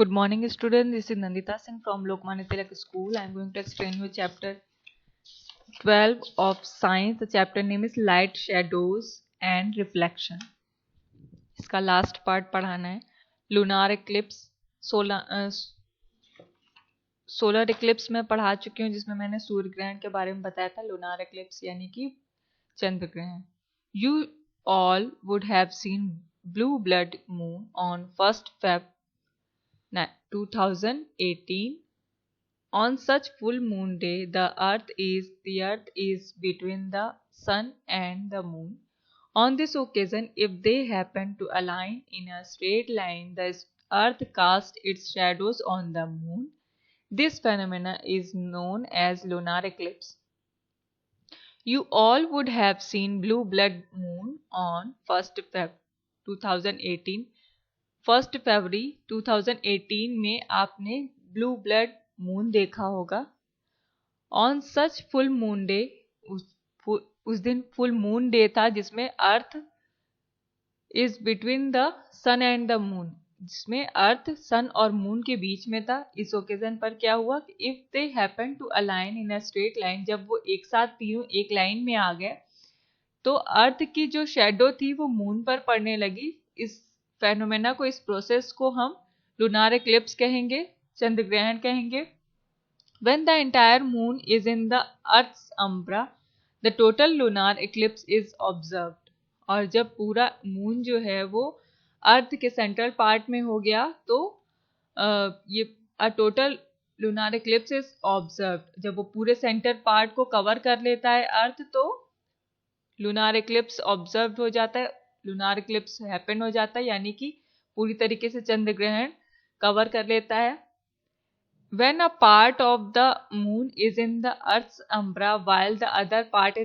Good morning, student. This is Nandita Singh from Lokmanya Tilak School. I am going to explain you chapter 12 of science. The chapter name is Light, Shadows and Reflection. इसका last part पढ़ाना है. Lunar eclipse. Solar eclipse में पढ़ा चुकी हूँ, जिसमें मैंने सूर्य ग्रहण के बारे में बताया था. लूनार एक्लिप्स यानी कि चंद्र ग्रहण. You all would have seen blue blood moon on 1st Feb 2018. On such full moon day, the earth is between the sun and the moon. On this occasion, if they happen to align in a straight line, the earth casts its shadows on the moon. This phenomenon is known as lunar eclipse. You all would have seen blue blood moon on 1st Feb 2018. 1 फरवरी 2018 में आपने blue blood moon देखा होगा. On such full moon day, उस दिन full moon day था जिसमें earth is between the sun and the moon, जिसमें earth सन और मून के बीच में था. इस ओकेजन पर क्या हुआ कि if they happen to align in a straight line, जब वो एक साथ तीनों एक लाइन में आ गए तो अर्थ की जो शेडो थी वो मून पर पड़ने लगी. इस फेनोमेना को, इस प्रोसेस को हम लूनार एक्लिप्स कहेंगे, चंद्र ग्रहण कहेंगे. When the entire moon is in the earth's umbra, the total lunar eclipse is observed. और जब पूरा मून जो है वो अर्थ के सेंट्रल पार्ट में हो गया तो ये total lunar eclipse is observed. जब वो पूरे सेंटर पार्ट को कवर कर लेता है अर्थ, तो लूनार एक्लिप्स ऑब्जर्व हो जाता है, लूनार एक्लिप्स हैपन हो जाता है, यानी कि पूरी तरीके से चंद्र ग्रहण कवर कर लेता है. When a part of the moon is in the earth's umbra while the other part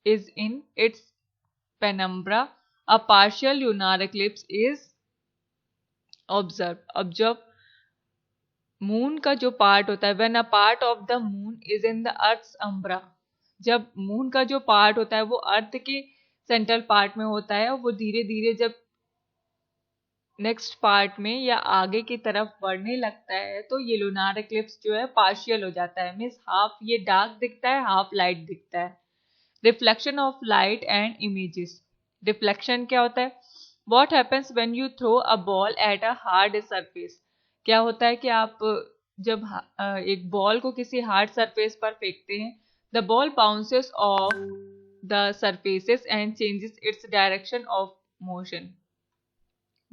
is in its penumbra, a partial lunar eclipse is observed. अब जब मून का जो पार्ट होता है, when a part of the moon is in the earth's umbra, जब moon का जो part होता है वो अर्थ के सेंट्रल पार्ट में होता है और वो धीरे धीरे जब नेक्स्ट पार्ट में या आगे की तरफ बढ़ने लगता है तो ये लूनार एक्लिप्स जो है पार्शियल हो जाता है. मीन्स हाफ ये डार्क दिखता है, हाफ लाइट दिखता है. Reflection of light and images. Reflection क्या होता है? What happens when you throw a ball at a hard surface. क्या होता है कि आप जब एक बॉल को किसी हार्ड सरफेस पर फेंकते हैं, the ball bounces off the surfaces and changes its direction of motion.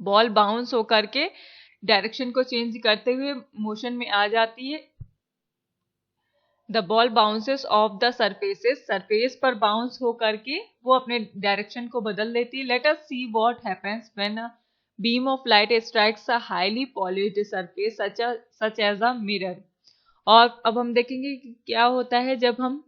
Ball bounce होकर के डायरेक्शन को चेंज करते हुए मोशन में आ जाती है. The ball bounces off the surfaces, surface पर बाउंस हो करके वो अपने डायरेक्शन को बदल लेती है. Let us see what happens when a beam of light strikes a highly polished surface such as a mirror. और अब हम देखेंगे कि क्या होता है जब हम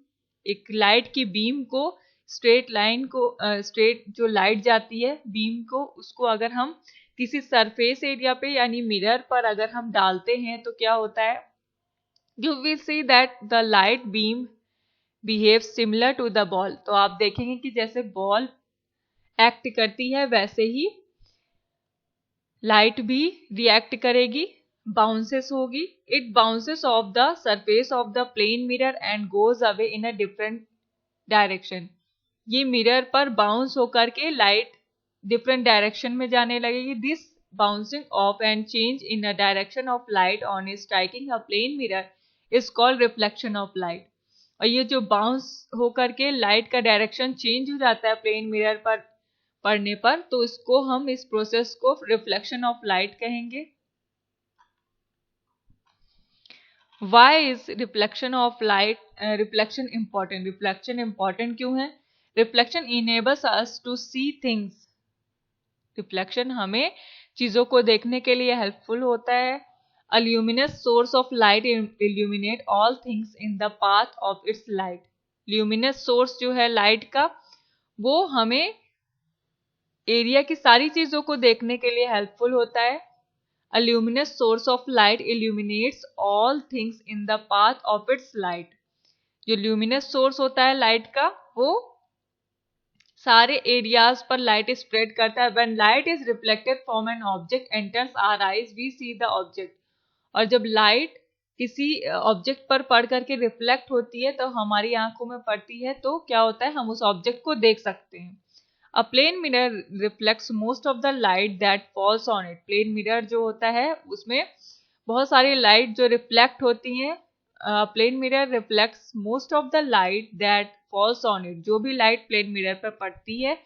एक लाइट की बीम को, स्ट्रेट लाइन को, स्ट्रेट जो लाइट जाती है बीम को, उसको अगर हम किसी सरफेस एरिया पे यानी मिरर पर अगर हम डालते हैं तो क्या होता है? You will see that the light beam behave similar to the ball. तो आप देखेंगे कि जैसे बॉल एक्ट करती है वैसे ही लाइट भी रिएक्ट करेगी, बाउंसेस होगी. It bounces off the surface of the plane mirror and goes away in a different direction. ये मिरर पर बाउंस होकर के लाइट डिफरेंट डायरेक्शन में जाने लगेगी. This bouncing off and change in a direction of light on striking a plane mirror is called reflection of light. और ये जो बाउंस होकर के लाइट का डायरेक्शन चेंज हो जाता है प्लेन मिरर पर पड़ने पर, तो इसको हम, इस प्रोसेस को रिफ्लेक्शन ऑफ लाइट कहेंगे. Why is reflection of light reflection important? Reflection important क्यों है? Reflection enables us to see things. Reflection हमें चीजों को देखने के लिए हेल्पफुल होता है. A luminous source of light illuminate all things in the path of its light. Luminous source जो है लाइट का, वो हमें एरिया की सारी चीजों को देखने के लिए हेल्पफुल होता है. A luminous source of light illuminates all things in the path of its light. जो luminous source होता है लाइट का, वो सारे एरियाज पर लाइट स्प्रेड करता है। When light is reflected from an object enters our eyes we see the object. और जब लाइट किसी ऑब्जेक्ट पर पड़ करके रिफ्लेक्ट होती है तो हमारी आंखों में पड़ती है, तो क्या होता है, हम उस ऑब्जेक्ट को देख सकते हैं। A plane mirror reflects most of the light that falls on it. Plane mirror जो होता है उसमें बहुत सारी लाइट जो रिफ्लेक्ट होती हैं। Plane mirror reflects most of the light that falls on it. जो भी लाइट प्लेन मिरर पर पड़ती है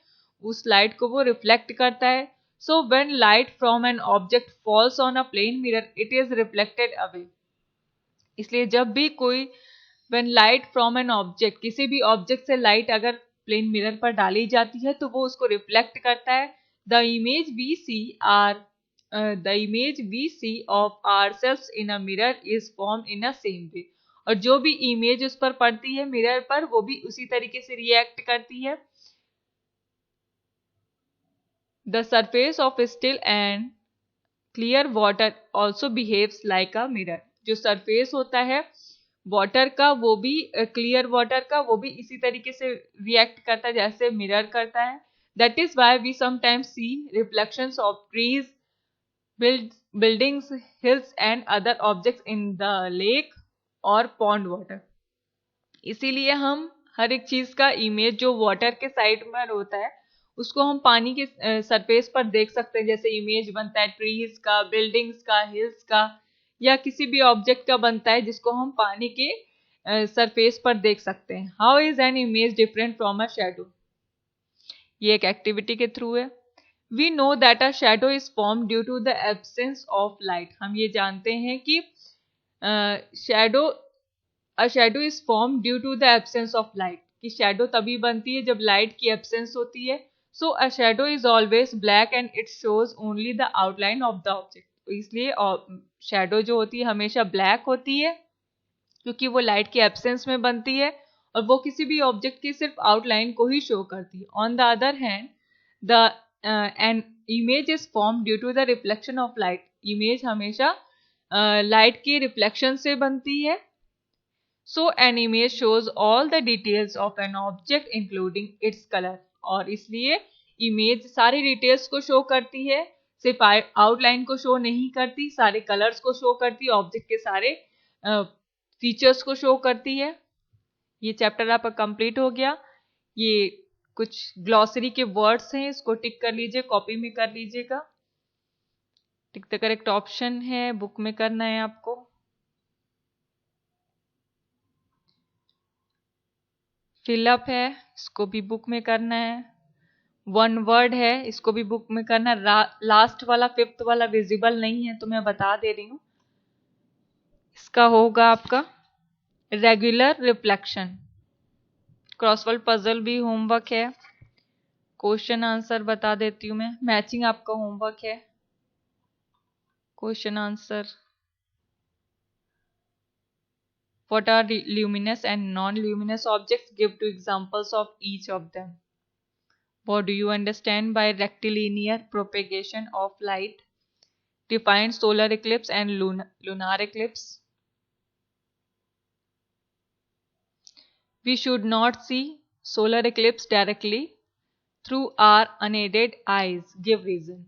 उस लाइट को वो रिफ्लेक्ट करता है। So when light from an object falls on a plane mirror it is reflected away. इसलिए जब भी कोई when light from an object, किसी भी ऑब्जेक्ट से लाइट अगर प्लेन मिरर पर डाली जाती है तो वो उसको रिफ्लेक्ट करता है। The image we see are the image we see of ourselves in a mirror is form in a same way. और जो भी इमेज उस पर पड़ती है मिरर पर वो भी उसी तरीके से रिएक्ट करती है। The surface of still and clear water also behaves like a mirror. जो सरफेस होता है वाटर का वो भी क्लियर वाटर का वो भी इसी तरीके से रिएक्ट करता है जैसे मिरर करता है। That is why we sometimes see reflections of trees, buildings, hills and other objects in the lake और pond water। इसीलिए हम हर एक चीज का इमेज जो वाटर के साइड में होता है उसको हम पानी के सरफेस पर देख सकते हैं। जैसे इमेज बनता है ट्रीज का, बिल्डिंग्स का, हिल्स का या किसी भी ऑब्जेक्ट का बनता है जिसको हम पानी के सरफेस पर देख सकते हैं। How is an image different from a shadow? ये एक एक्टिविटी के थ्रू है। We know that a shadow is form due to the absence of light. हम ये जानते हैं कि shadow a shadow is form due to the absence of light, कि शैडो तभी बनती है जब लाइट की एब्सेंस होती है। So a shadow is always black and it shows only the outline of the object. तो इसलिए शैडो जो होती है हमेशा ब्लैक होती है क्योंकि वो लाइट की एब्सेंस में बनती है और वो किसी भी ऑब्जेक्ट की सिर्फ आउटलाइन को ही शो करती है। On the other hand the an image is form due to the reflection of light. Image हमेशा लाइट की रिफ्लेक्शन से बनती है। So an image shows all the details of an object including its colour. और इसलिए image सारी details को show करती है, सिर्फ आउटलाइन को शो नहीं करती, सारे कलर्स को शो करती है, ऑब्जेक्ट के सारे फीचर्स को शो करती है। ये चैप्टर आपका कंप्लीट हो गया। ये कुछ ग्लॉसरी के वर्ड्स हैं, इसको टिक कर लीजिए, कॉपी में कर लीजिएगा। टिक द करेक्ट ऑप्शन है, बुक में करना है आपको। फिलअप है, इसको भी बुक में करना है। वन वर्ड है, इसको भी बुक में करना है। लास्ट वाला, फिफ्थ वाला विजिबल नहीं है तो मैं बता दे रही हूँ। इसका होगा आपका रेगुलर रिफ्लेक्शन। क्रॉसवर्ड पजल भी होमवर्क है। क्वेश्चन आंसर बता देती हूँ मैं। मैचिंग आपका होमवर्क है। Question answer, what are luminous and non-luminous objects? Give two examples of each of them. What do you understand by rectilinear propagation of light? Define solar eclipse and lunar eclipse. We should not see solar eclipse directly through our unaided eyes. Give reason.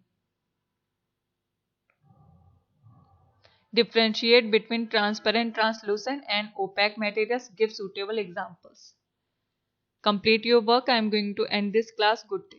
Differentiate between transparent, translucent and opaque materials. Give suitable examples. Complete your work. I am going to end this class. Good day.